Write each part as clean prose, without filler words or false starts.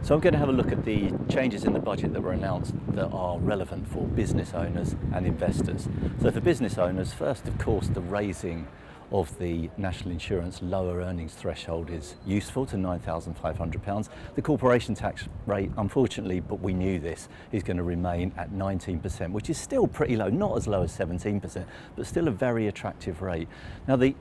So I'm going to have a look at the changes in the budget that were announced that are relevant for business owners and investors. So for business owners, first of course the raising of the national insurance lower earnings threshold is useful to £9,500. The corporation tax rate, unfortunately, but we knew this, is going to remain at 19%, which is still pretty low, not as low as 17%, but still a very attractive rate. Now the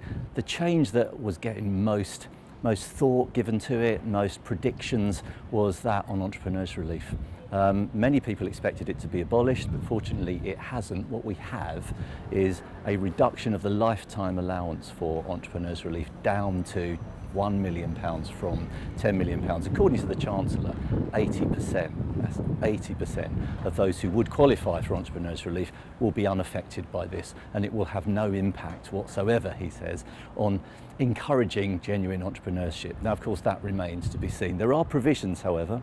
change that was getting most thought given to it, most predictions, was that on entrepreneurs relief. Many people expected it to be abolished, but fortunately it hasn't. What we have is a reduction of the lifetime allowance for entrepreneurs relief down to £1 million from £10 million. According to the Chancellor, 80%, that's 80% of those who would qualify for entrepreneurs relief will be unaffected by this, and it will have no impact whatsoever, he says, on encouraging genuine entrepreneurship. Now, of course, that remains to be seen. There are provisions, however,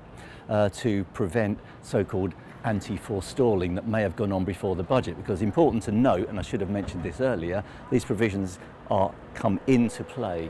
to prevent so-called anti-forestalling that may have gone on before the budget, because important to note, and I should have mentioned this earlier, these provisions come into play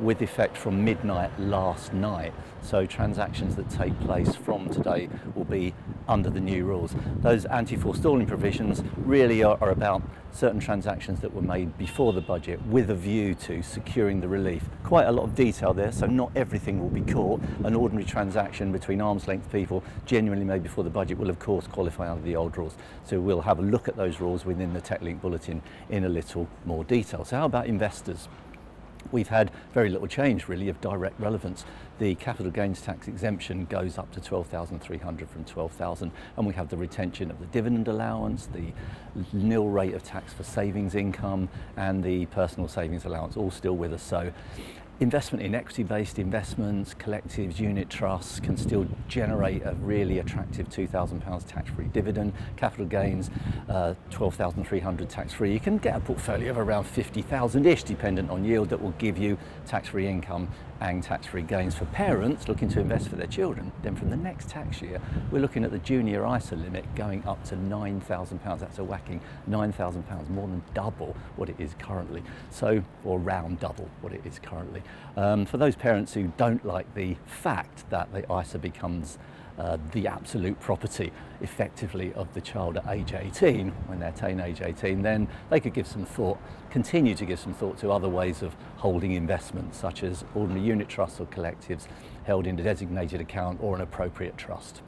with effect from midnight last night. So transactions that take place from today will be under the new rules. Those anti-forestalling provisions really are about certain transactions that were made before the budget with a view to securing the relief. Quite a lot of detail there, so not everything will be caught. An ordinary transaction between arm's length people genuinely made before the budget will of course qualify under the old rules. So we'll have a look at those rules within the TechLink bulletin in a little more detail. So how about investors? We've had very little change really of direct relevance. The capital gains tax exemption goes up to 12,300 from 12,000, and we have the retention of the dividend allowance, the nil rate of tax for savings income, and the personal savings allowance, all still with us. So investment in equity-based investments, collectives, unit trusts can still generate a really attractive £2,000 tax-free dividend. Capital gains, 12,300 tax-free. You can get a portfolio of around 50,000-ish, dependent on yield, that will give you tax-free income and tax-free gains. For parents looking to invest for their children, then from the next tax year, we're looking at the junior ISA limit going up to £9,000. That's a whacking £9,000, more than double what it is currently. So, or around double what it is currently. For those parents who don't like the fact that the ISA becomes the absolute property effectively of the child at age 18, when they attain age 18, then they could give some thought, continue to give some thought to other ways of holding investments, such as ordinary unit trusts or collectives held in a designated account or an appropriate trust.